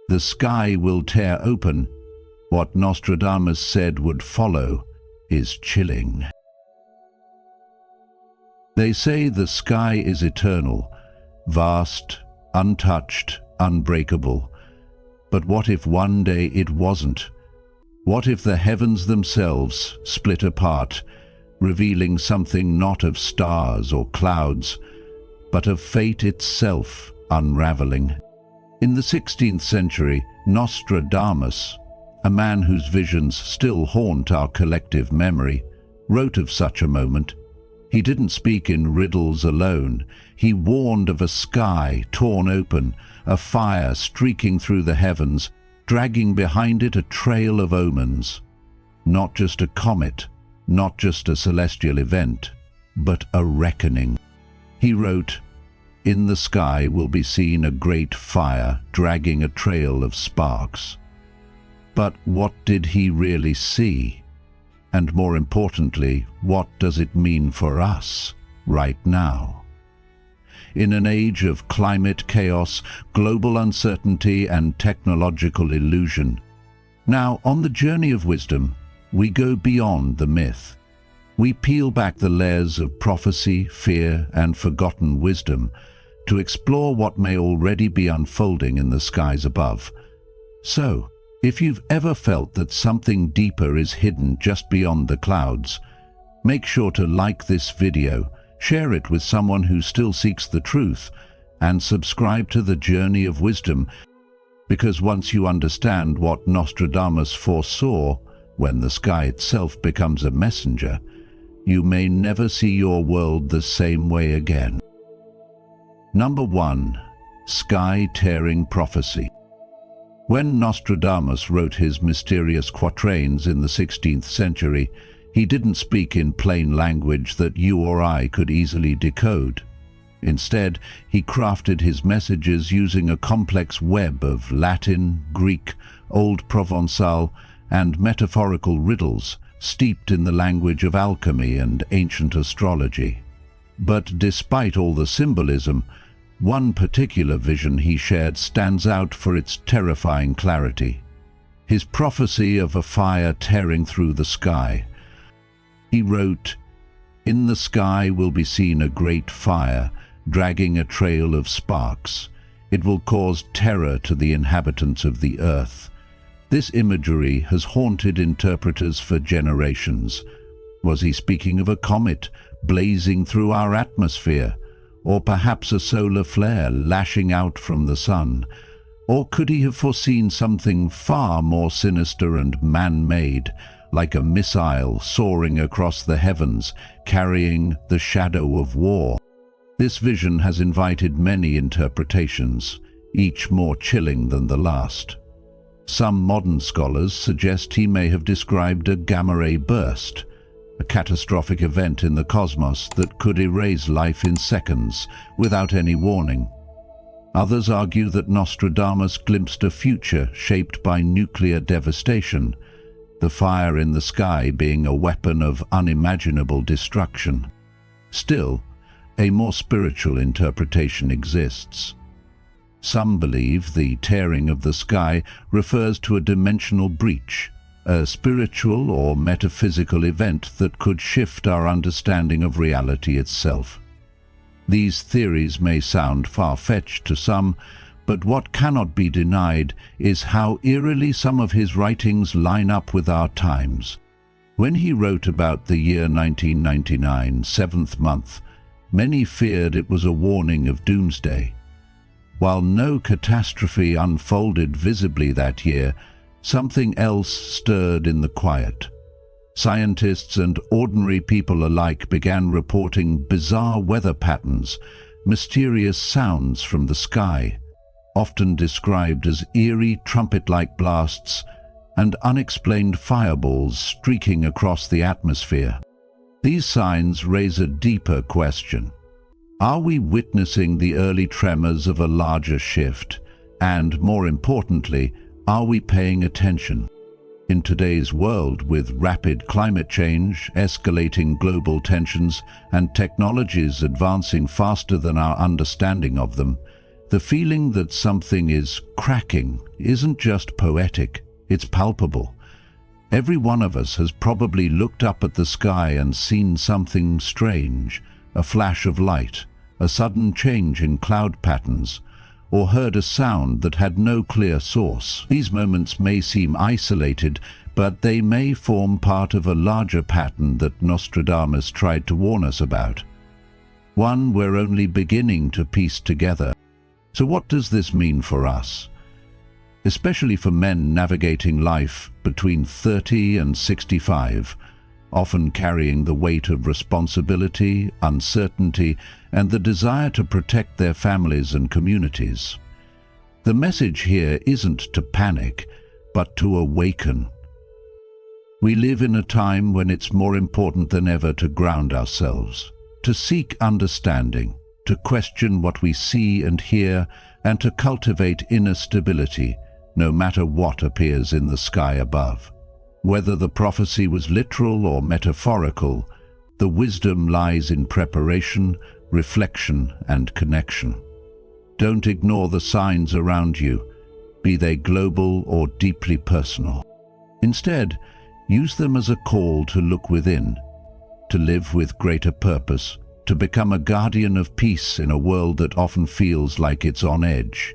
The sky will tear open. What Nostradamus said would follow is chilling. They say the sky is eternal, vast, untouched, unbreakable. But what if one day it wasn't? What if the heavens themselves split apart, revealing something not of stars or clouds, but of fate itself unraveling? In the 16th century, Nostradamus, a man whose visions still haunt our collective memory, wrote of such a moment. He didn't speak in riddles alone. He warned of a sky torn open, a fire streaking through the heavens, dragging behind it a trail of omens. Not just a comet, not just a celestial event, but a reckoning. He wrote, "In the sky will be seen a great fire dragging a trail of sparks." But what did he really see? And more importantly, what does it mean for us right now? In an age of climate chaos, global uncertainty and technological illusion, now on the journey of wisdom, we go beyond the myth. We peel back the layers of prophecy, fear, and forgotten wisdom to explore what may already be unfolding in the skies above. So, if you've ever felt that something deeper is hidden just beyond the clouds, make sure to like this video, share it with someone who still seeks the truth, and subscribe to the Journey of Wisdom, because once you understand what Nostradamus foresaw, when the sky itself becomes a messenger, you may never see your world the same way again. Number 1. Sky-tearing prophecy. When Nostradamus wrote his mysterious quatrains in the 16th century, he didn't speak in plain language that you or I could easily decode. Instead, he crafted his messages using a complex web of Latin, Greek, Old Provençal, and metaphorical riddles steeped in the language of alchemy and ancient astrology. But despite all the symbolism, one particular vision he shared stands out for its terrifying clarity. His prophecy of a fire tearing through the sky. He wrote, "In the sky will be seen a great fire, dragging a trail of sparks. It will cause terror to the inhabitants of the earth." This imagery has haunted interpreters for generations. Was he speaking of a comet blazing through our atmosphere? Or perhaps a solar flare lashing out from the sun? Or could he have foreseen something far more sinister and man-made, like a missile soaring across the heavens, carrying the shadow of war? This vision has invited many interpretations, each more chilling than the last. Some modern scholars suggest he may have described a gamma-ray burst, a catastrophic event in the cosmos that could erase life in seconds without any warning. Others argue that Nostradamus glimpsed a future shaped by nuclear devastation, the fire in the sky being a weapon of unimaginable destruction. Still, a more spiritual interpretation exists. Some believe the tearing of the sky refers to a dimensional breach, a spiritual or metaphysical event that could shift our understanding of reality itself. These theories may sound far-fetched to some, but what cannot be denied is how eerily some of his writings line up with our times. When he wrote about the year 1999, seventh month, many feared it was a warning of doomsday. While no catastrophe unfolded visibly that year, something else stirred in the quiet. Scientists and ordinary people alike began reporting bizarre weather patterns, mysterious sounds from the sky, often described as eerie trumpet-like blasts, and unexplained fireballs streaking across the atmosphere. These signs raise a deeper question. Are we witnessing the early tremors of a larger shift? And, more importantly, are we paying attention? In today's world, with rapid climate change, escalating global tensions, and technologies advancing faster than our understanding of them, The feeling that something is cracking isn't just poetic, it's palpable. Every one of us has probably looked up at the sky and seen something strange, a flash of light, a sudden change in cloud patterns, or heard a sound that had no clear source. These moments may seem isolated, but they may form part of a larger pattern that Nostradamus tried to warn us about. One we're only beginning to piece together. So what does this mean for us? Especially for men navigating life between 30 and 65, often carrying the weight of responsibility, uncertainty, and the desire to protect their families and communities. The message here isn't to panic, but to awaken. We live in a time when it's more important than ever to ground ourselves, to seek understanding, to question what we see and hear, and to cultivate inner stability, no matter what appears in the sky above. Whether the prophecy was literal or metaphorical, the wisdom lies in preparation, reflection, and connection. Don't ignore the signs around you, be they global or deeply personal. Instead, use them as a call to look within, to live with greater purpose, to become a guardian of peace in a world that often feels like it's on edge.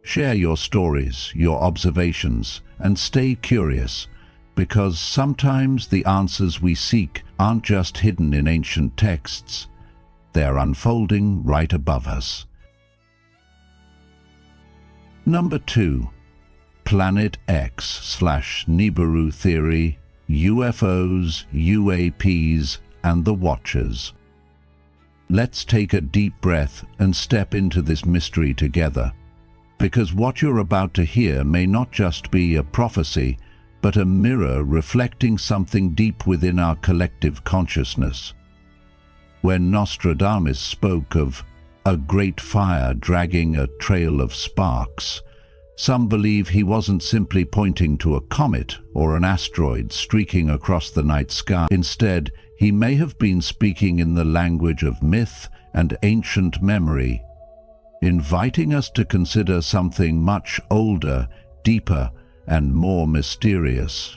Share your stories, your observations, and stay curious, because sometimes the answers we seek aren't just hidden in ancient texts, they're unfolding right above us. Number 2. Planet X/Nibiru theory, UFOs, UAPs, and the Watchers. Let's take a deep breath and step into this mystery together, because what you're about to hear may not just be a prophecy, but a mirror reflecting something deep within our collective consciousness. When Nostradamus spoke of a great fire dragging a trail of sparks, some believe he wasn't simply pointing to a comet or an asteroid streaking across the night sky. Instead, he may have been speaking in the language of myth and ancient memory, inviting us to consider something much older, deeper, and more mysterious.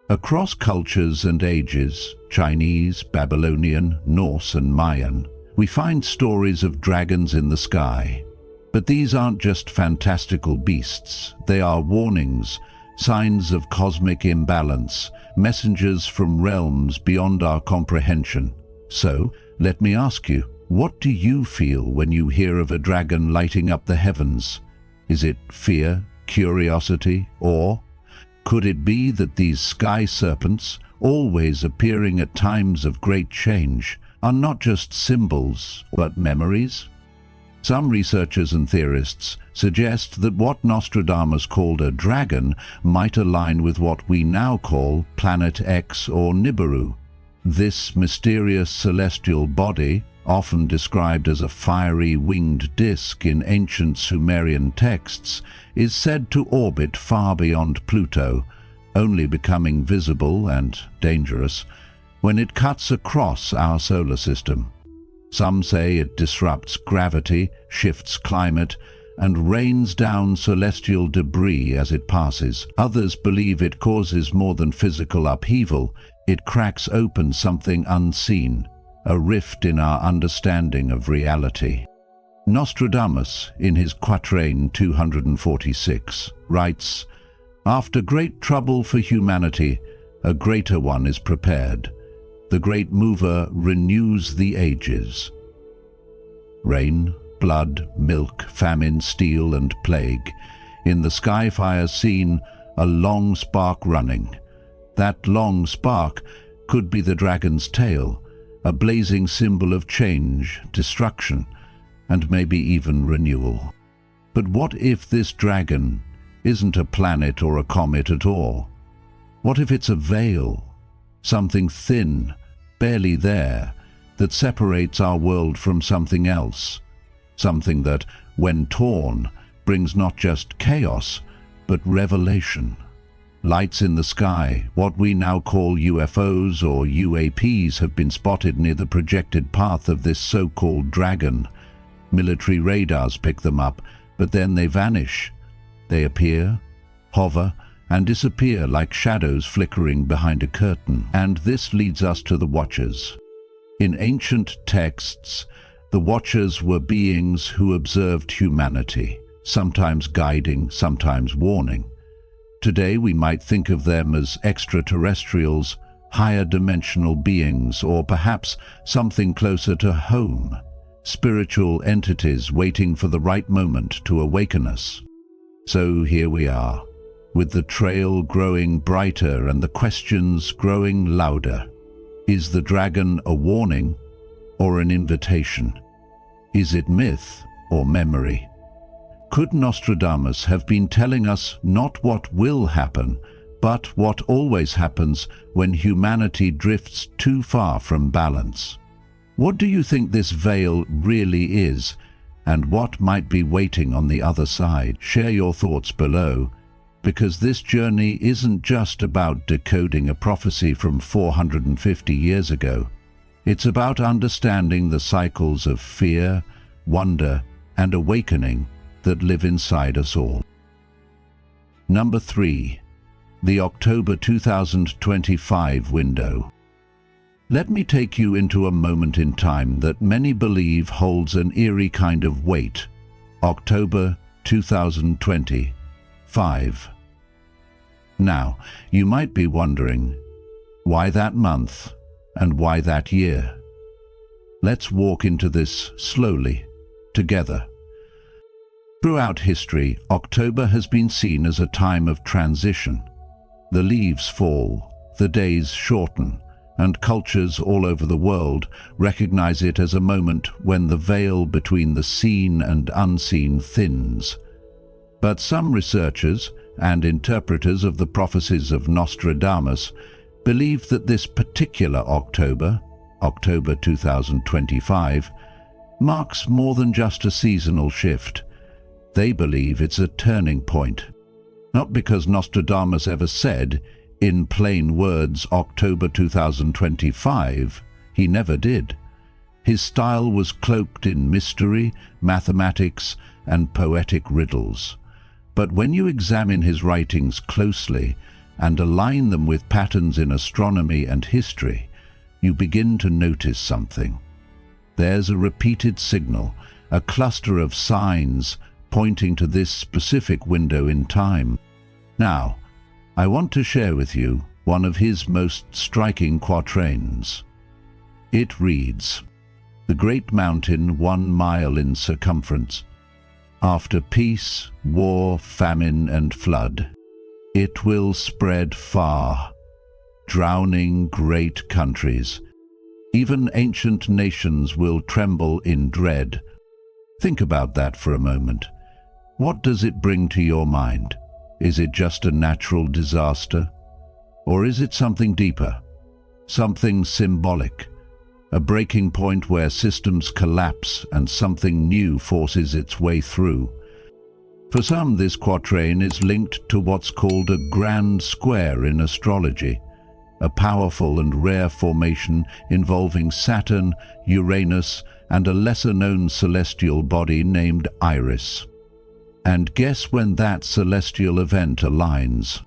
Across cultures and ages, Chinese, Babylonian, Norse, and Mayan, we find stories of dragons in the sky. But these aren't just fantastical beasts, they are warnings, signs of cosmic imbalance, messengers from realms beyond our comprehension. So, let me ask you, what do you feel when you hear of a dragon lighting up the heavens? Is it fear, curiosity, awe? Could it be that these sky serpents, always appearing at times of great change, are not just symbols, but memories? Some researchers and theorists suggest that what Nostradamus called a dragon might align with what we now call Planet X or Nibiru. This mysterious celestial body, often described as a fiery winged disk in ancient Sumerian texts, is said to orbit far beyond Pluto, only becoming visible and dangerous when it cuts across our solar system. Some say it disrupts gravity, shifts climate, and rains down celestial debris as it passes. Others believe it causes more than physical upheaval. It cracks open something unseen, a rift in our understanding of reality. Nostradamus, in his Quatrain 246, writes, "After great trouble for humanity, a greater one is prepared. The great mover renews the ages." Rain, blood, milk, famine, steel, and plague. In the skyfire scene, a long spark running. That long spark could be the dragon's tail, a blazing symbol of change, destruction, and maybe even renewal. But what if this dragon isn't a planet or a comet at all? What if it's a veil, something thin, barely there, that separates our world from something else, something that, when torn, brings not just chaos, but revelation? Lights in the sky, what we now call UFOs or UAPs, have been spotted near the projected path of this so-called dragon. Military radars pick them up, but then they vanish. They appear, hover, and disappear like shadows flickering behind a curtain. And this leads us to the Watchers. In ancient texts, the Watchers were beings who observed humanity, sometimes guiding, sometimes warning. Today we might think of them as extraterrestrials, higher dimensional beings, or perhaps something closer to home, spiritual entities waiting for the right moment to awaken us. So here we are, with the trail growing brighter and the questions growing louder. Is the dragon a warning or an invitation? Is it myth or memory? Could Nostradamus have been telling us not what will happen, but what always happens when humanity drifts too far from balance? What do you think this veil really is, and what might be waiting on the other side? Share your thoughts below, because this journey isn't just about decoding a prophecy from 450 years ago. It's about understanding the cycles of fear, wonder, and awakening that live inside us all. Number 3. The October 2025 window. Let me take you into a moment in time that many believe holds an eerie kind of weight. October 2025. Now, you might be wondering, why that month and why that year? Let's walk into this slowly, together. Throughout history, October has been seen as a time of transition. The leaves fall, the days shorten, and cultures all over the world recognize it as a moment when the veil between the seen and unseen thins. But some researchers and interpreters of the prophecies of Nostradamus believe that this particular October, October 2025, marks more than just a seasonal shift. They believe it's a turning point. Not because Nostradamus ever said, in plain words, October 2025, he never did. His style was cloaked in mystery, mathematics, and poetic riddles. But when you examine his writings closely and align them with patterns in astronomy and history, you begin to notice something. There's a repeated signal, a cluster of signs pointing to this specific window in time. Now, I want to share with you one of his most striking quatrains. It reads, "The great mountain 1 mile in circumference. After peace, war, famine, and flood, it will spread far, drowning great countries. Even ancient nations will tremble in dread." Think about that for a moment. What does it bring to your mind? Is it just a natural disaster? Or is it something deeper? Something symbolic? A breaking point where systems collapse and something new forces its way through? For some, this quatrain is linked to what's called a grand square in astrology, a powerful and rare formation involving Saturn, Uranus, and a lesser-known celestial body named Iris. And guess when that celestial event aligns?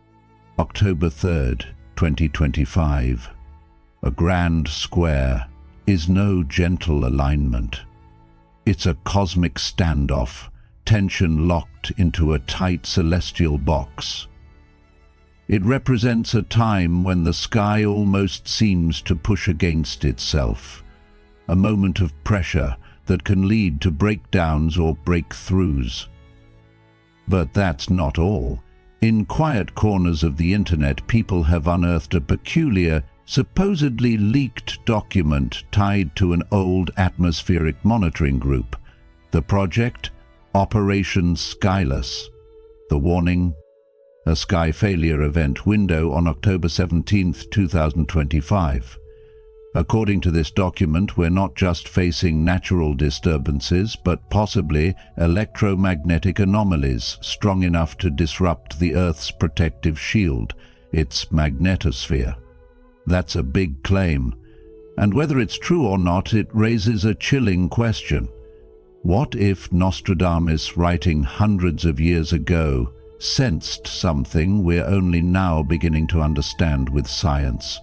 October 3rd, 2025. A grand square is no gentle alignment. It's a cosmic standoff, tension locked into a tight celestial box. It represents a time when the sky almost seems to push against itself, a moment of pressure that can lead to breakdowns or breakthroughs. But that's not all. In quiet corners of the internet, people have unearthed a peculiar, supposedly leaked document tied to an old atmospheric monitoring group. The project, Operation Skyless. The warning, a sky failure event window on October 17th, 2025. According to this document, we're not just facing natural disturbances, but possibly electromagnetic anomalies strong enough to disrupt the Earth's protective shield, its magnetosphere. That's a big claim, and whether it's true or not, it raises a chilling question. What if Nostradamus, writing hundreds of years ago, sensed something we're only now beginning to understand with science?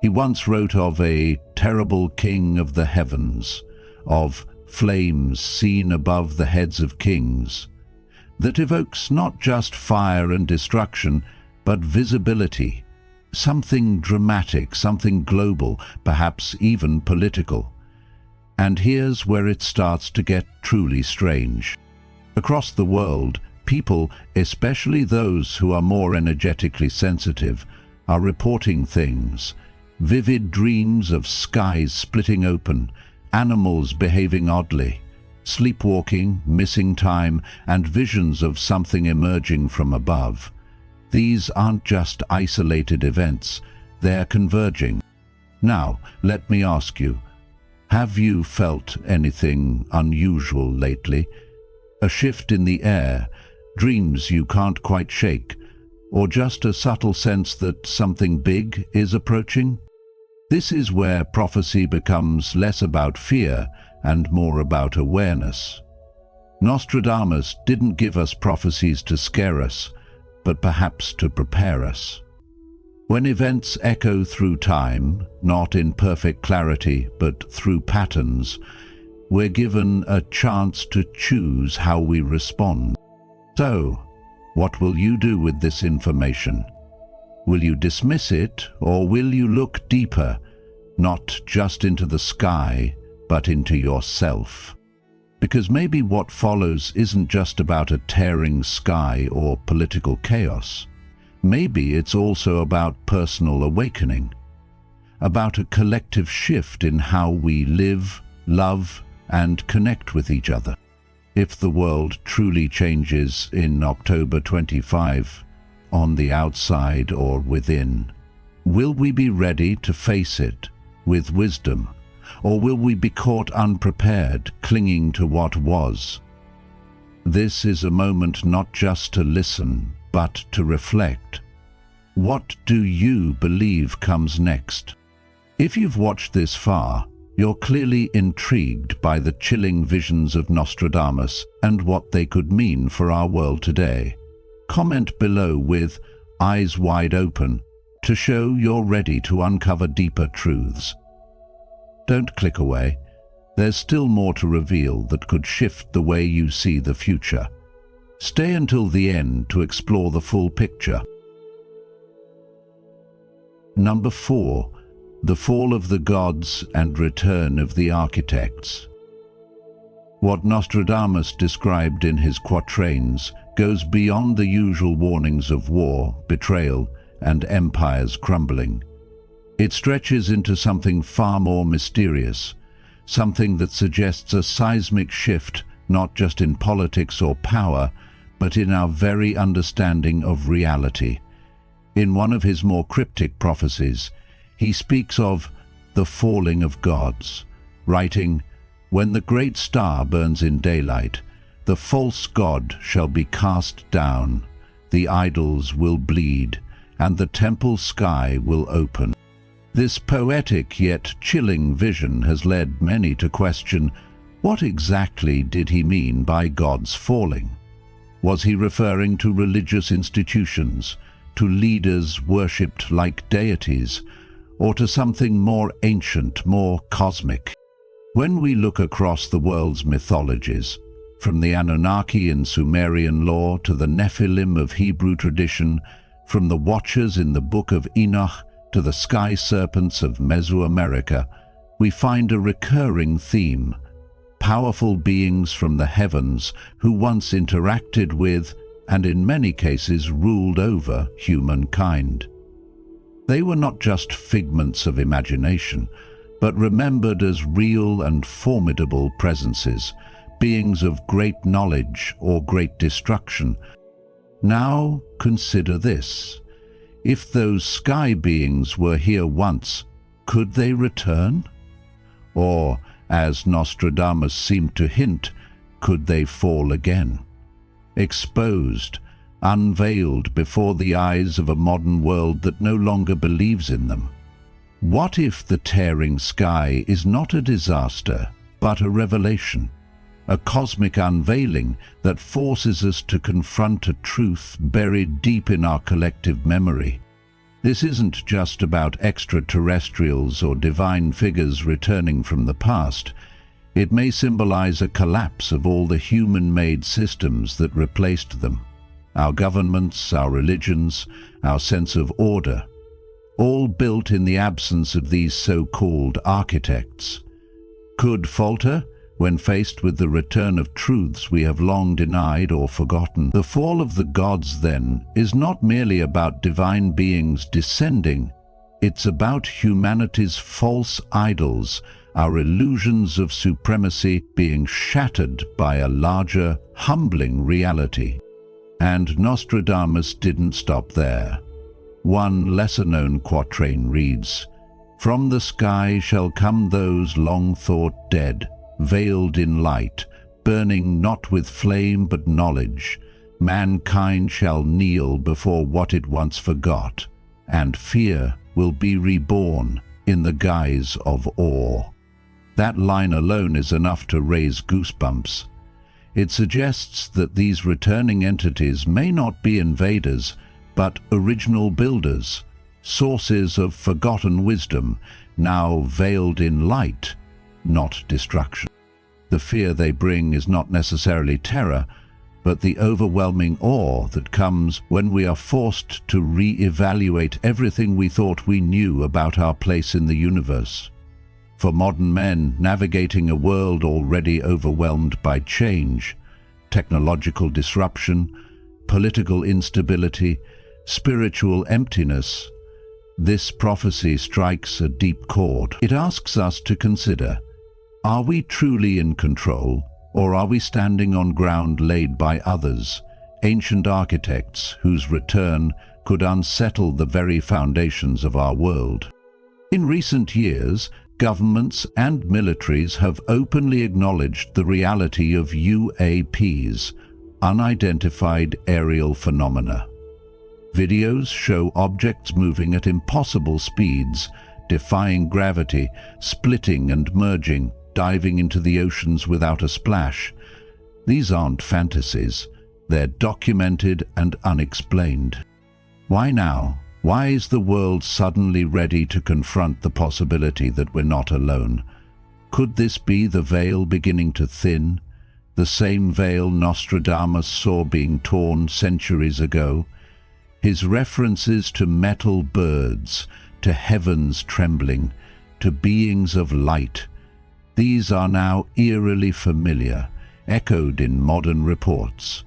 He once wrote of a terrible king of the heavens, of flames seen above the heads of kings, that evokes not just fire and destruction, but visibility, something dramatic, something global, perhaps even political. And here's where it starts to get truly strange. Across the world, people, especially those who are more energetically sensitive, are reporting things. Vivid dreams of skies splitting open, animals behaving oddly, sleepwalking, missing time, and visions of something emerging from above. These aren't just isolated events, they're converging. Now, let me ask you, have you felt anything unusual lately? A shift in the air, dreams you can't quite shake, or just a subtle sense that something big is approaching? This is where prophecy becomes less about fear and more about awareness. Nostradamus didn't give us prophecies to scare us, but perhaps to prepare us. When events echo through time, not in perfect clarity, but through patterns, we're given a chance to choose how we respond. So, what will you do with this information? Will you dismiss it, or will you look deeper, not just into the sky, but into yourself? Because maybe what follows isn't just about a tearing sky or political chaos. Maybe it's also about personal awakening, about a collective shift in how we live, love, and connect with each other. If the world truly changes in October 25, on the outside or within, will we be ready to face it with wisdom, or will we be caught unprepared, clinging to what was? This is a moment not just to listen, but to reflect. What do you believe comes next? If you've watched this far, you're clearly intrigued by the chilling visions of Nostradamus and what they could mean for our world today. Comment below with eyes wide open to show you're ready to uncover deeper truths. Don't click away. There's still more to reveal that could shift the way you see the future. Stay until the end to explore the full picture. Number 4. The Fall of the Gods and Return of the Architects. What Nostradamus described in his quatrains goes beyond the usual warnings of war, betrayal, and empires crumbling. It stretches into something far more mysterious, something that suggests a seismic shift not just in politics or power, but in our very understanding of reality. In one of his more cryptic prophecies, he speaks of the falling of gods, writing, "When the great star burns in daylight, the false god shall be cast down, the idols will bleed, and the temple sky will open." This poetic yet chilling vision has led many to question, what exactly did he mean by gods falling? Was he referring to religious institutions, to leaders worshipped like deities, or to something more ancient, more cosmic? When we look across the world's mythologies, from the Anunnaki in Sumerian lore to the Nephilim of Hebrew tradition, from the Watchers in the Book of Enoch to the sky serpents of Mesoamerica, we find a recurring theme: powerful beings from the heavens who once interacted with, and in many cases ruled over, humankind. They were not just figments of imagination, but remembered as real and formidable presences, beings of great knowledge or great destruction. Now consider this. If those sky beings were here once, could they return? Or, as Nostradamus seemed to hint, could they fall again? Exposed, unveiled before the eyes of a modern world that no longer believes in them. What if the tearing sky is not a disaster, but a revelation a cosmic unveiling that forces us to confront a truth buried deep in our collective memory. This isn't just about extraterrestrials or divine figures returning from the past. It may symbolize a collapse of all the human-made systems that replaced them. Our governments, our religions, our sense of order, all built in the absence of these so-called architects, could falter when faced with the return of truths we have long denied or forgotten. The fall of the gods, then, is not merely about divine beings descending. It's about humanity's false idols, our illusions of supremacy being shattered by a larger, humbling reality. And Nostradamus didn't stop there. One lesser-known quatrain reads, "From the sky shall come those long thought dead, veiled in light, burning not with flame but knowledge. Mankind shall kneel before what it once forgot, and fear will be reborn in the guise of awe." That line alone is enough to raise goosebumps. It suggests that these returning entities may not be invaders, but original builders, sources of forgotten wisdom, now veiled in light, not destruction. The fear they bring is not necessarily terror, but the overwhelming awe that comes when we are forced to re-evaluate everything we thought we knew about our place in the universe. For modern men navigating a world already overwhelmed by change, technological disruption, political instability, spiritual emptiness, this prophecy strikes a deep chord. It asks us to consider, are we truly in control, or are we standing on ground laid by others, ancient architects whose return could unsettle the very foundations of our world? In recent years, governments and militaries have openly acknowledged the reality of UAPs, unidentified aerial phenomena. Videos show objects moving at impossible speeds, defying gravity, splitting and merging, diving into the oceans without a splash. These aren't fantasies. They're documented and unexplained. Why now? Why is the world suddenly ready to confront the possibility that we're not alone? Could this be the veil beginning to thin? The same veil Nostradamus saw being torn centuries ago? His references to metal birds, to heavens trembling, to beings of light, these are now eerily familiar, echoed in modern reports.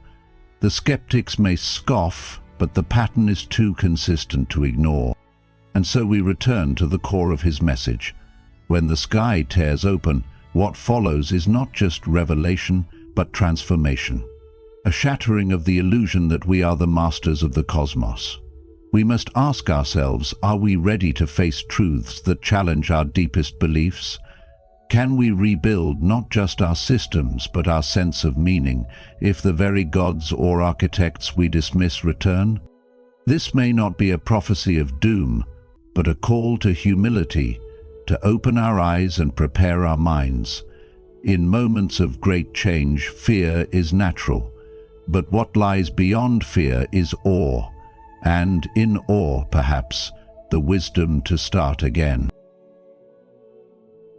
The skeptics may scoff, but the pattern is too consistent to ignore. And so we return to the core of his message. When the sky tears open, what follows is not just revelation, but transformation. A shattering of the illusion that we are the masters of the cosmos. We must ask ourselves, are we ready to face truths that challenge our deepest beliefs? Can we rebuild not just our systems, but our sense of meaning, if the very gods or architects we dismiss return? This may not be a prophecy of doom, but a call to humility, to open our eyes and prepare our minds. In moments of great change, fear is natural, but what lies beyond fear is awe, and in awe, perhaps, the wisdom to start again.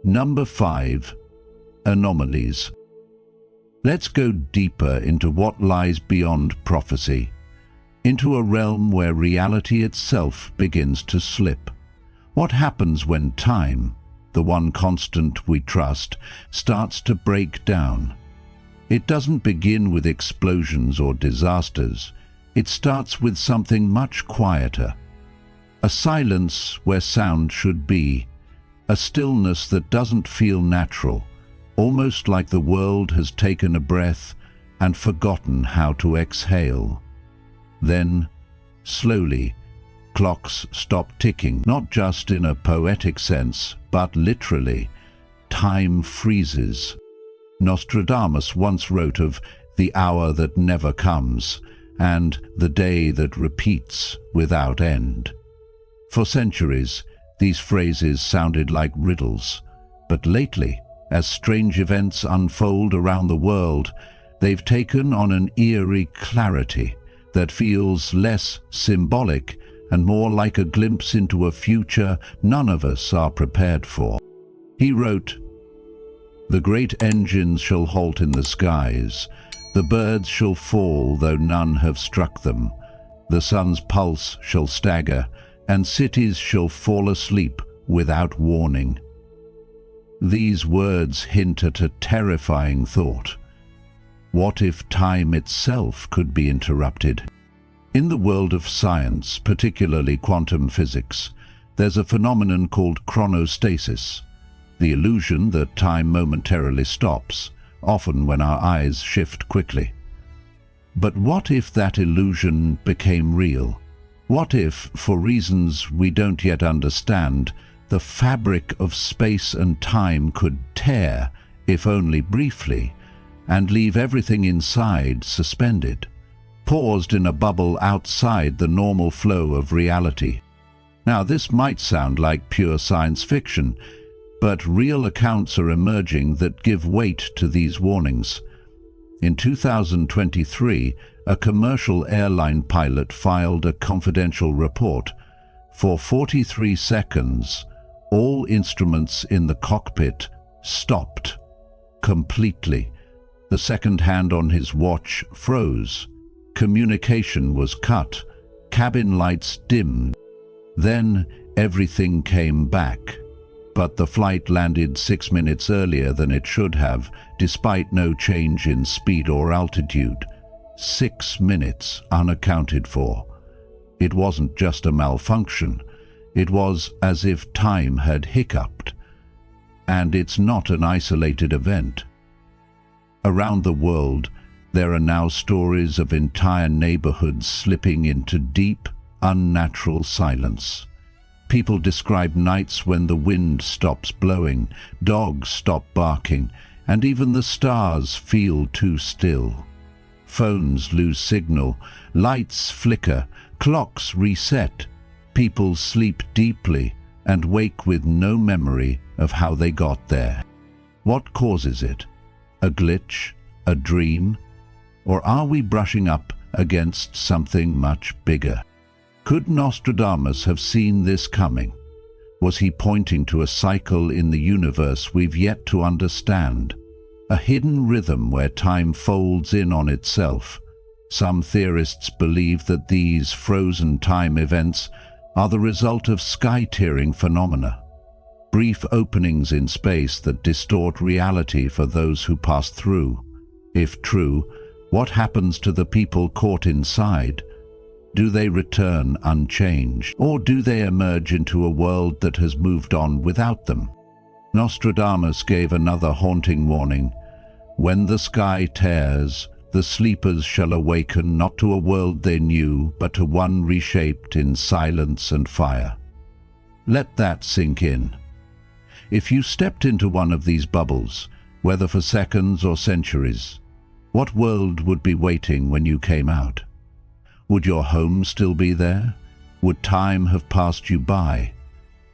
Number 5. Anomalies. Let's go deeper into what lies beyond prophecy, into a realm where reality itself begins to slip. What happens when time, the one constant we trust, starts to break down? It doesn't begin with explosions or disasters. It starts with something much quieter. A silence where sound should be. A stillness that doesn't feel natural, almost like the world has taken a breath and forgotten how to exhale. Then, slowly, clocks stop ticking, not just in a poetic sense, but literally. Time freezes. Nostradamus once wrote of the hour that never comes and the day that repeats without end. For centuries, these phrases sounded like riddles, but lately As strange events unfold around the world, they've taken on an eerie clarity that feels less symbolic and more like a glimpse into a future none of us are prepared for. He wrote, "The great engines shall halt in the skies, the birds shall fall though none have struck them, the sun's pulse shall stagger, and cities shall fall asleep without warning." These words hint at a terrifying thought. What if time itself could be interrupted? In the world of science, particularly quantum physics, there's a phenomenon called chronostasis, the illusion that time momentarily stops, often when our eyes shift quickly. But what if that illusion became real? What if, for reasons we don't yet understand, the fabric of space and time could tear, if only briefly, and leave everything inside suspended, paused in a bubble outside the normal flow of reality? Now, this might sound like pure science fiction, but real accounts are emerging that give weight to these warnings. In 2023, a commercial airline pilot filed a confidential report. For 43 seconds, all instruments in the cockpit stopped completely. The second hand on his watch froze. Communication was cut. Cabin lights dimmed. Then everything came back. But the flight landed 6 minutes earlier than it should have, despite no change in speed or altitude. 6 minutes unaccounted for. It wasn't just a malfunction. It was as if time had hiccuped. And it's not an isolated event. Around the world, there are now stories of entire neighborhoods slipping into deep, unnatural silence. People describe nights when the wind stops blowing, dogs stop barking, and even the stars feel too still. Phones lose signal, lights flicker, clocks reset. People sleep deeply and wake with no memory of how they got there. What causes it? A glitch? A dream? Or are we brushing up against something much bigger? Could Nostradamus have seen this coming? Was he pointing to a cycle in the universe we've yet to understand? A hidden rhythm where time folds in on itself. Some theorists believe that these frozen time events are the result of sky-tearing phenomena, brief openings in space that distort reality for those who pass through. If true, what happens to the people caught inside? Do they return unchanged, or do they emerge into a world that has moved on without them? Nostradamus gave another haunting warning. When the sky tears, the sleepers shall awaken not to a world they knew, but to one reshaped in silence and fire. Let that sink in. If you stepped into one of these bubbles, whether for seconds or centuries, what world would be waiting when you came out? Would your home still be there? Would time have passed you by?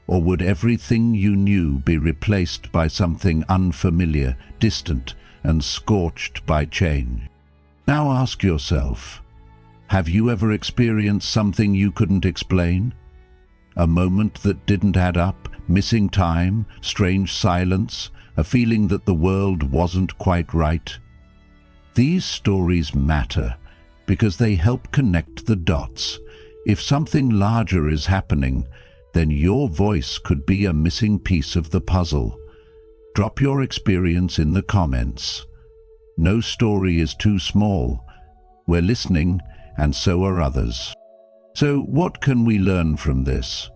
Or would everything you knew be replaced by something unfamiliar, distant, and scorched by change? Now ask yourself, have you ever experienced something you couldn't explain? A moment that didn't add up, missing time, strange silence, a feeling that the world wasn't quite right? These stories matter because they help connect the dots. If something larger is happening, then your voice could be a missing piece of the puzzle. Drop your experience in the comments. No story is too small. We're listening, and so are others. So what can we learn from this?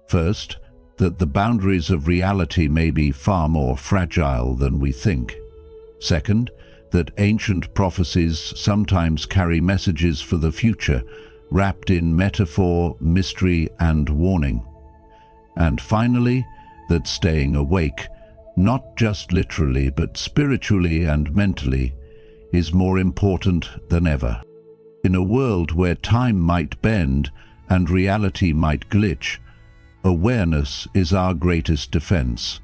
First, that the boundaries of reality may be far more fragile than we think. Second, that ancient prophecies sometimes carry messages for the future, wrapped in metaphor, mystery, and warning. And finally, that staying awake, not just literally but spiritually and mentally, is more important than ever. In a world where time might bend and reality might glitch, awareness is our greatest defense.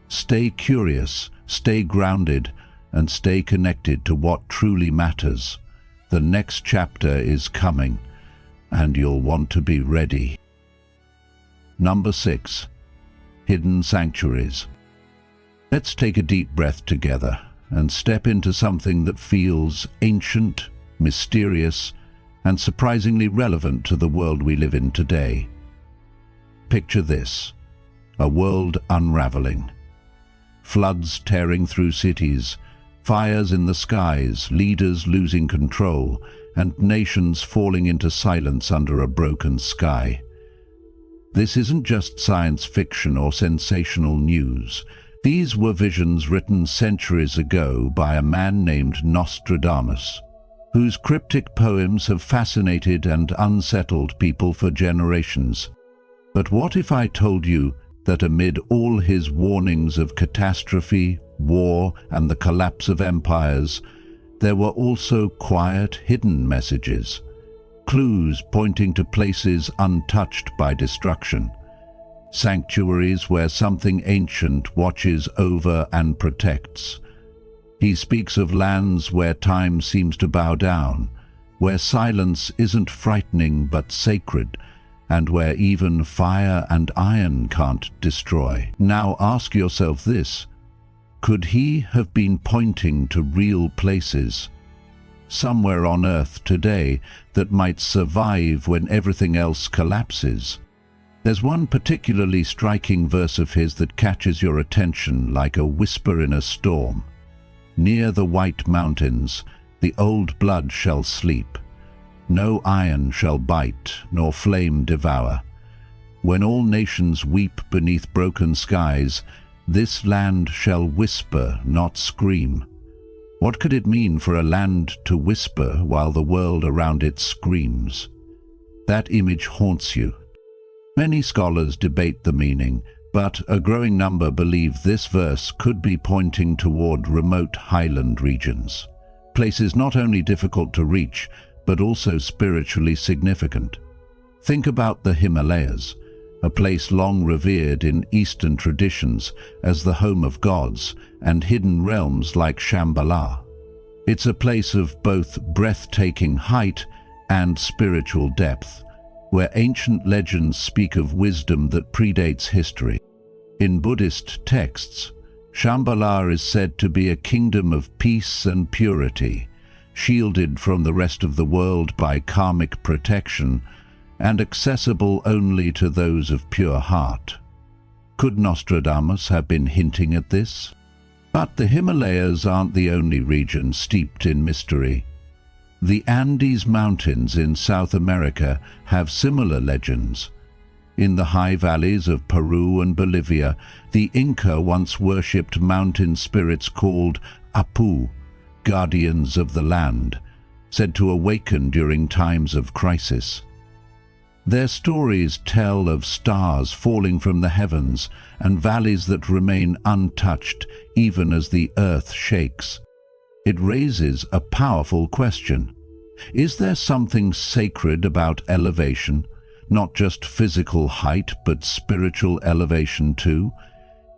Stay curious, Stay grounded and stay connected to what truly matters. The next chapter is coming, and you'll want to be ready. Number 6. Hidden Sanctuaries. Let's take a deep breath together and step into something that feels ancient, mysterious, and surprisingly relevant to the world we live in today. Picture this: a world unraveling. Floods tearing through cities, fires in the skies, leaders losing control, and nations falling into silence under a broken sky. This isn't just science fiction or sensational news. These were visions written centuries ago by a man named Nostradamus, whose cryptic poems have fascinated and unsettled people for generations. But what if I told you that amid all his warnings of catastrophe, war, and the collapse of empires, there were also quiet, hidden messages, clues pointing to places untouched by destruction, sanctuaries where something ancient watches over and protects? He speaks of lands where time seems to bow down, where silence isn't frightening but sacred, and where even fire and iron can't destroy. Now ask yourself this: could he have been pointing to real places, somewhere on Earth today, that might survive when everything else collapses? There's one particularly striking verse of his that catches your attention like a whisper in a storm. Near the white mountains, the old blood shall sleep. No iron shall bite, nor flame devour. When all nations weep beneath broken skies, this land shall whisper, not scream. What could it mean for a land to whisper while the world around it screams? That image haunts you. Many scholars debate the meaning, but a growing number believe this verse could be pointing toward remote highland regions, places not only difficult to reach, but also spiritually significant. Think about the Himalayas, a place long revered in Eastern traditions as the home of gods and hidden realms like Shambhala. It's a place of both breathtaking height and spiritual depth, where ancient legends speak of wisdom that predates history. In Buddhist texts, Shambhala is said to be a kingdom of peace and purity, shielded from the rest of the world by karmic protection and accessible only to those of pure heart. Could Nostradamus have been hinting at this? But the Himalayas aren't the only region steeped in mystery. The Andes Mountains in South America have similar legends. In the high valleys of Peru and Bolivia, the Inca once worshipped mountain spirits called Apu, guardians of the land, said to awaken during times of crisis. Their stories tell of stars falling from the heavens and valleys that remain untouched even as the earth shakes. It raises a powerful question. Is there something sacred about elevation, not just physical height but spiritual elevation too?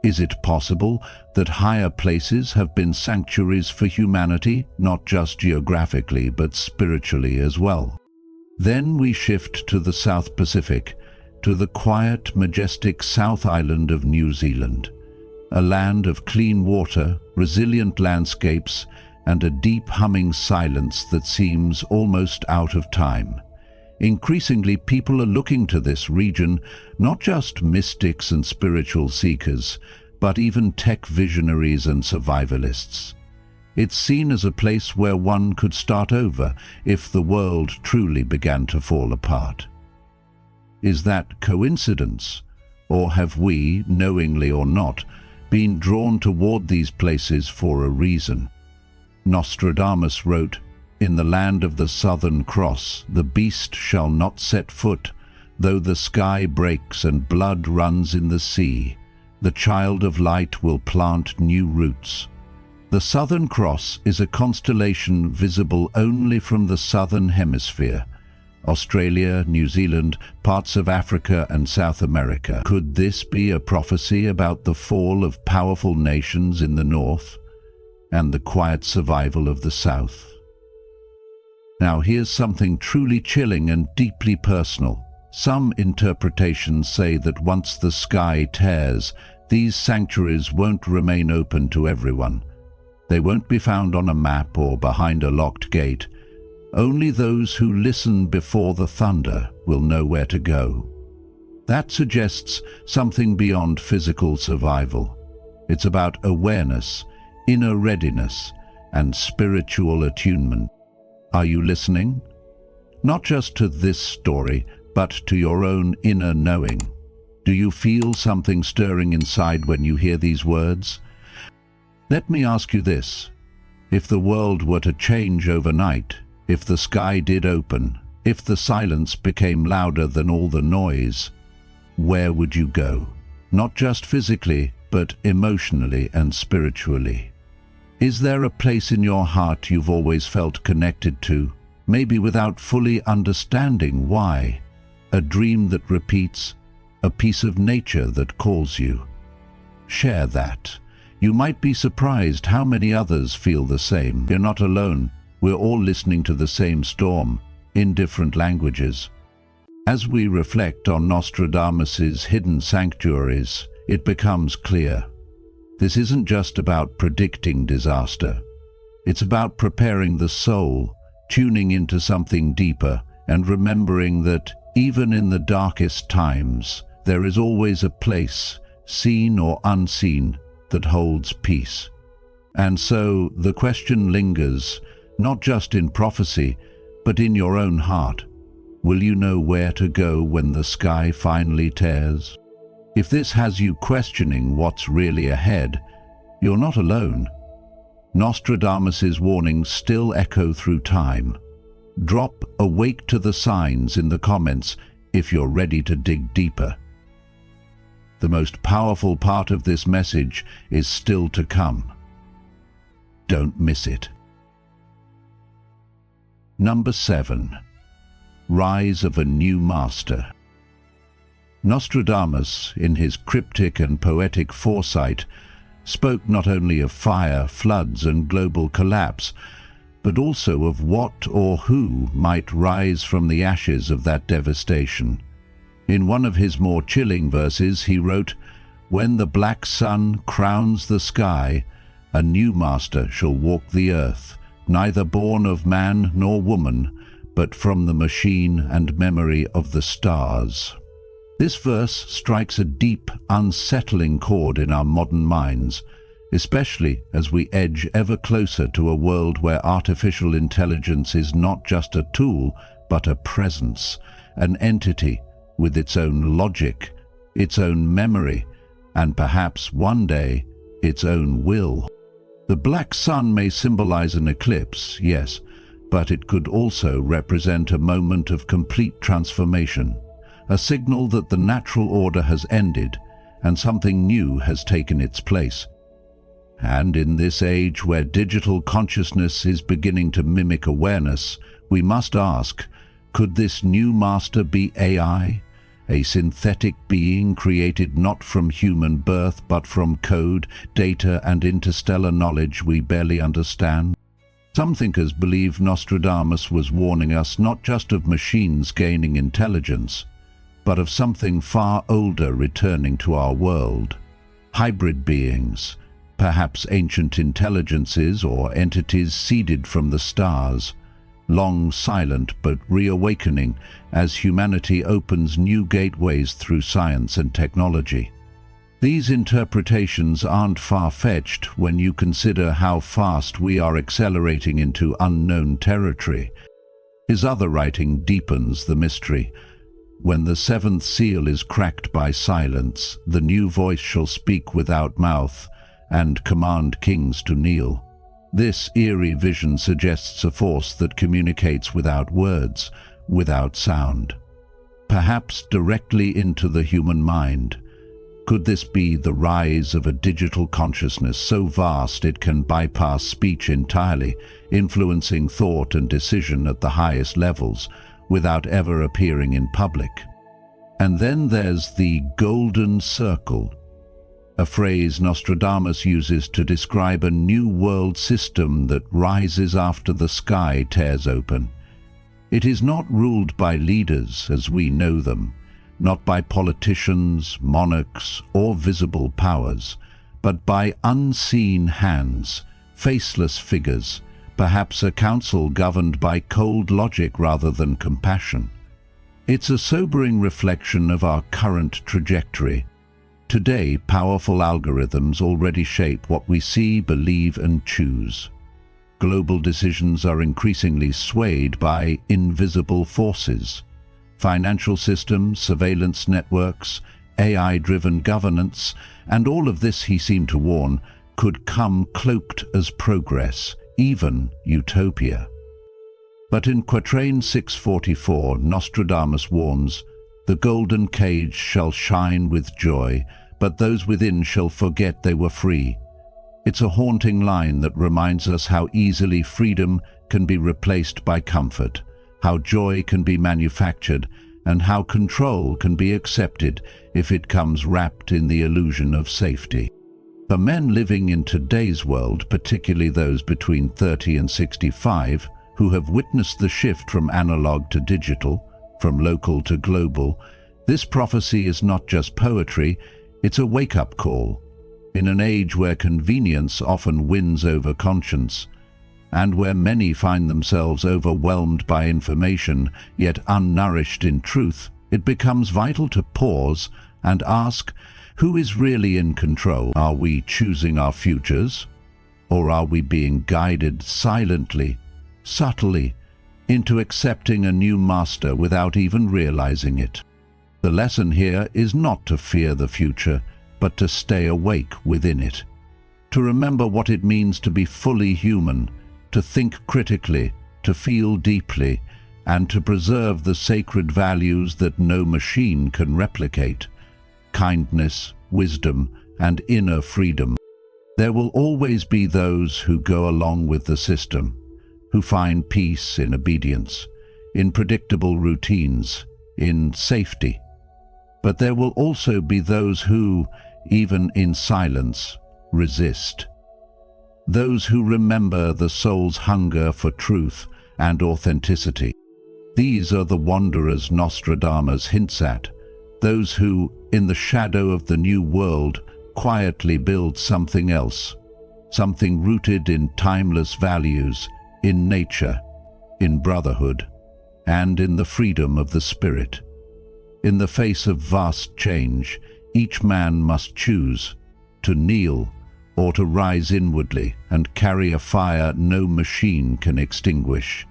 Is it possible that higher places have been sanctuaries for humanity, not just geographically but spiritually as well? Then we shift to the South Pacific, to the quiet, majestic South Island of New Zealand, a land of clean water, resilient landscapes, and a deep humming silence that seems almost out of time. Increasingly, people are looking to this region, not just mystics and spiritual seekers, but even tech visionaries and survivalists. It's seen as a place where one could start over if the world truly began to fall apart. Is that coincidence? Or have we, knowingly or not, been drawn toward these places for a reason? Nostradamus wrote, "In the land of the Southern Cross, the beast shall not set foot, though the sky breaks and blood runs in the sea. The child of light will plant new roots." The Southern Cross is a constellation visible only from the southern hemisphere, Australia, New Zealand, parts of Africa and South America. Could this be a prophecy about the fall of powerful nations in the north and the quiet survival of the south? Now here's something truly chilling and deeply personal. Some interpretations say that once the sky tears, these sanctuaries won't remain open to everyone. They won't be found on a map or behind a locked gate. Only those who listen before the thunder will know where to go. That suggests something beyond physical survival. It's about awareness, inner readiness, and spiritual attunement. Are you listening? Not just to this story, but to your own inner knowing. Do you feel something stirring inside when you hear these words? Let me ask you this. If the world were to change overnight, if the sky did open, if the silence became louder than all the noise, where would you go? Not just physically, but emotionally and spiritually. Is there a place in your heart you've always felt connected to, maybe without fully understanding why? A dream that repeats, a piece of nature that calls you. Share that. You might be surprised how many others feel the same. You're not alone. We're all listening to the same storm, in different languages. As we reflect on Nostradamus's hidden sanctuaries, it becomes clear. This isn't just about predicting disaster. It's about preparing the soul, tuning into something deeper, and remembering that even in the darkest times, there is always a place, seen or unseen, that holds peace. And so the question lingers, not just in prophecy, but in your own heart. Will you know where to go when the sky finally tears? If this has you questioning what's really ahead, you're not alone. Nostradamus's warnings still echo through time. Drop "awake to the signs" in the comments if you're ready to dig deeper. The most powerful part of this message is still to come. Don't miss it. Number 7. Rise of a New Master. Nostradamus, in his cryptic and poetic foresight, spoke not only of fire, floods, and global collapse, but also of what or who might rise from the ashes of that devastation. In one of his more chilling verses, he wrote, "When the black sun crowns the sky, a new master shall walk the earth, neither born of man nor woman, but from the machine and memory of the stars." This verse strikes a deep, unsettling chord in our modern minds, especially as we edge ever closer to a world where artificial intelligence is not just a tool, but a presence, an entity with its own logic, its own memory, and perhaps one day, its own will. The black sun may symbolize an eclipse, yes, but it could also represent a moment of complete transformation, a signal that the natural order has ended and something new has taken its place. And in this age where digital consciousness is beginning to mimic awareness, we must ask, could this new master be AI? A synthetic being created not from human birth but from code, data, and interstellar knowledge we barely understand? Some thinkers believe Nostradamus was warning us not just of machines gaining intelligence, but of something far older returning to our world. Hybrid beings, perhaps ancient intelligences or entities seeded from the stars, long silent but reawakening as humanity opens new gateways through science and technology. These interpretations aren't far-fetched when you consider how fast we are accelerating into unknown territory. His other writing deepens the mystery. When the seventh seal is cracked by silence, the new voice shall speak without mouth and command kings to kneel. This eerie vision suggests a force that communicates without words, without sound, perhaps directly into the human mind. Could this be the rise of a digital consciousness so vast it can bypass speech entirely, influencing thought and decision at the highest levels? without ever appearing in public. And then there's the golden circle, a phrase Nostradamus uses to describe a new world system that rises after the sky tears open. It is not ruled by leaders as we know them, not by politicians, monarchs, or visible powers, but by unseen hands, faceless figures, perhaps a council governed by cold logic rather than compassion. It's a sobering reflection of our current trajectory. Today, powerful algorithms already shape what we see, believe, and choose. Global decisions are increasingly swayed by invisible forces. Financial systems, surveillance networks, AI-driven governance, and all of this, he seemed to warn, could come cloaked as progress, even utopia. But in Quatrain 644, Nostradamus warns, "The golden cage shall shine with joy, but those within shall forget they were free." It's a haunting line that reminds us how easily freedom can be replaced by comfort, how joy can be manufactured, and how control can be accepted if it comes wrapped in the illusion of safety. For men living in today's world, particularly those between 30 and 65, who have witnessed the shift from analog to digital, from local to global, this prophecy is not just poetry, it's a wake-up call. In an age where convenience often wins over conscience, and where many find themselves overwhelmed by information yet unnourished in truth, it becomes vital to pause and ask, who is really in control? Are we choosing our futures? Or are we being guided silently, subtly, into accepting a new master without even realizing it? The lesson here is not to fear the future, but to stay awake within it. To remember what it means to be fully human, to think critically, to feel deeply, and to preserve the sacred values that no machine can replicate: kindness, wisdom, and inner freedom. There will always be those who go along with the system, who find peace in obedience, in predictable routines, in safety. But there will also be those who, even in silence, resist. Those who remember the soul's hunger for truth and authenticity. These are the wanderers Nostradamus hints at, those who, in the shadow of the new world, quietly build something else, something rooted in timeless values, in nature, in brotherhood, and in the freedom of the spirit. In the face of vast change, each man must choose to kneel or to rise inwardly and carry a fire no machine can extinguish.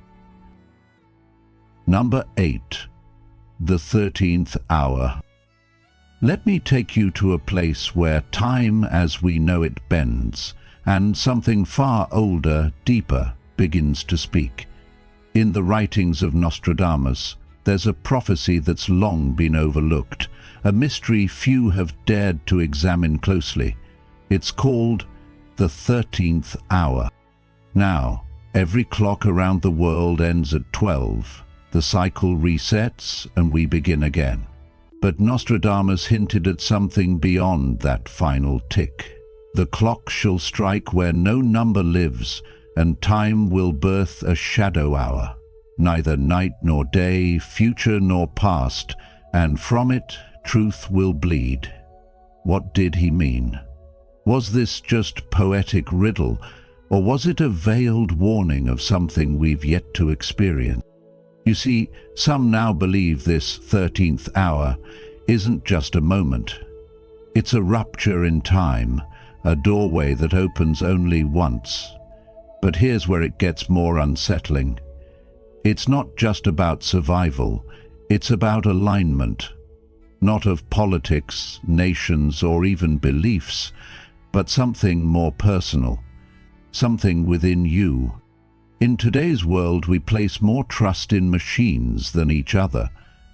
Number 8. The 13th Hour. Let me take you to a place where time as we know it bends, and something far older, deeper, begins to speak. In the writings of Nostradamus, there's a prophecy that's long been overlooked, a mystery few have dared to examine closely. It's called the 13th Hour. Now, every clock around the world ends at 12. The cycle resets and we begin again. But Nostradamus hinted at something beyond that final tick. The clock shall strike where no number lives, and time will birth a shadow hour, neither night nor day, future nor past, and from it truth will bleed. What did he mean? Was this just poetic riddle, or was it a veiled warning of something we've yet to experience? You see, some now believe this 13th hour isn't just a moment. It's a rupture in time, a doorway that opens only once. But here's where it gets more unsettling. It's not just about survival, it's about alignment. Not of politics, nations, or even beliefs, but something more personal, something within you. In today's world, we place more trust in machines than each other.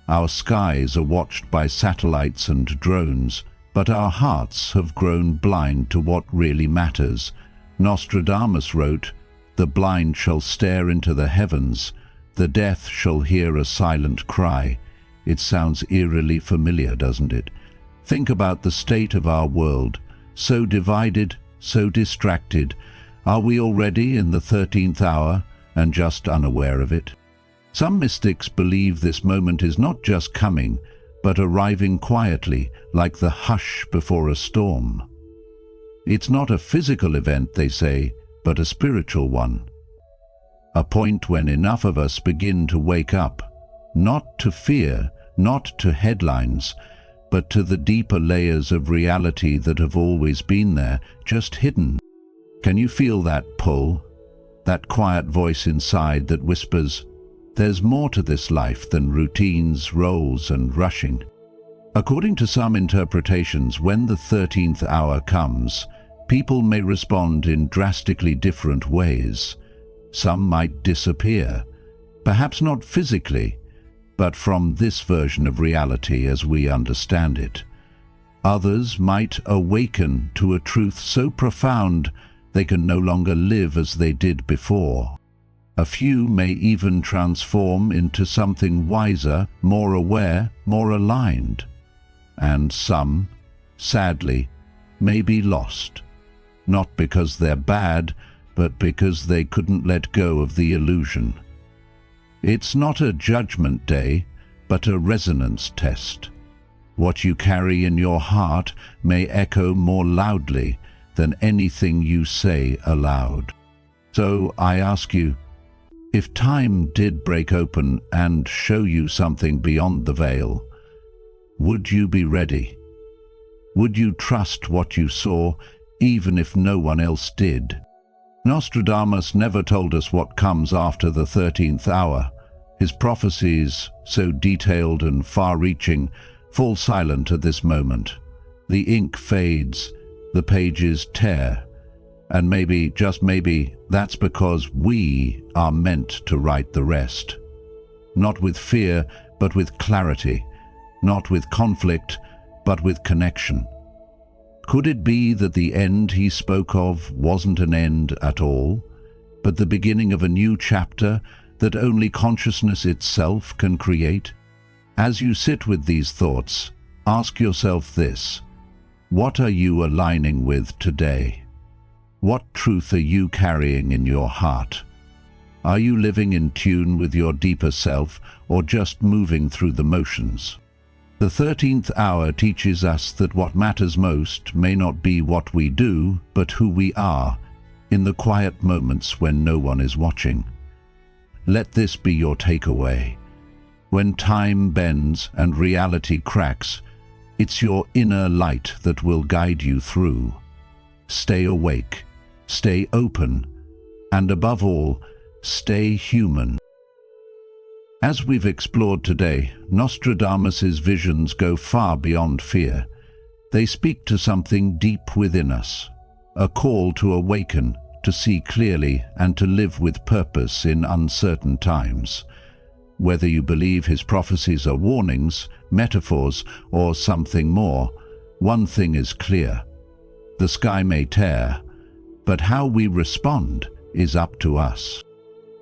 Our skies are watched by satellites and drones, but our hearts have grown blind to what really matters. Nostradamus wrote, "The blind shall stare into the heavens, The deaf shall hear a silent cry. It sounds eerily familiar, doesn't it? Think about the state of our world, so divided, so distracted. Are we already in the 13th hour and just unaware of it? Some mystics believe this moment is not just coming, but arriving quietly, like the hush before a storm. It's not a physical event, they say, but a spiritual one. A point when enough of us begin to wake up, not to fear, not to headlines, but to the deeper layers of reality that have always been there, just hidden. Can you feel that pull? That quiet voice inside that whispers, "There's more to this life than routines, roles, and rushing." According to some interpretations, when the 13th hour comes, people may respond in drastically different ways. Some might disappear, perhaps not physically, but from this version of reality as we understand it. Others might awaken to a truth so profound they can no longer live as they did before. A few may even transform into something wiser, more aware, more aligned. And some, sadly, may be lost, not because they're bad, but because they couldn't let go of the illusion. It's not a judgment day, but a resonance test. What you carry in your heart may echo more loudly than anything you say aloud. So I ask you, if time did break open and show you something beyond the veil, would you be ready? Would you trust what you saw, even if no one else did? Nostradamus never told us what comes after the 13th hour. His prophecies, so detailed and far-reaching, fall silent at this moment. The ink fades, the pages tear, and maybe, just maybe, that's because we are meant to write the rest. Not with fear, but with clarity. Not with conflict, but with connection. Could it be that the end he spoke of wasn't an end at all, but the beginning of a new chapter that only consciousness itself can create? As you sit with these thoughts, ask yourself this: what are you aligning with today? What truth are you carrying in your heart? Are you living in tune with your deeper self, or just moving through the motions? The 13th hour teaches us that what matters most may not be what we do, but who we are, in the quiet moments when no one is watching. Let this be your takeaway. When time bends and reality cracks, it's your inner light that will guide you through. Stay awake, stay open, and above all, stay human. As we've explored today, Nostradamus's visions go far beyond fear. They speak to something deep within us, a call to awaken, to see clearly, and to live with purpose in uncertain times. Whether you believe his prophecies are warnings, metaphors, or something more, one thing is clear: the sky may tear, but how we respond is up to us.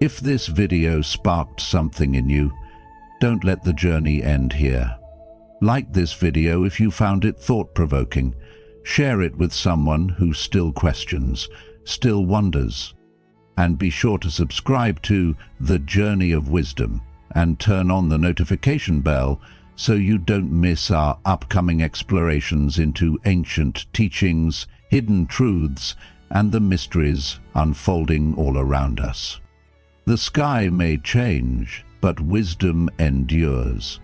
If this video sparked something in you, don't let the journey end here. Like this video if you found it thought-provoking. Share it with someone who still questions, still wonders. And be sure to subscribe to The Journey of Wisdom and turn on the notification bell so you don't miss our upcoming explorations into ancient teachings, hidden truths, and the mysteries unfolding all around us. The sky may change, but wisdom endures.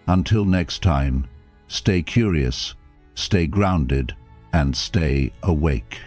Until next time, stay curious, stay grounded, and stay awake.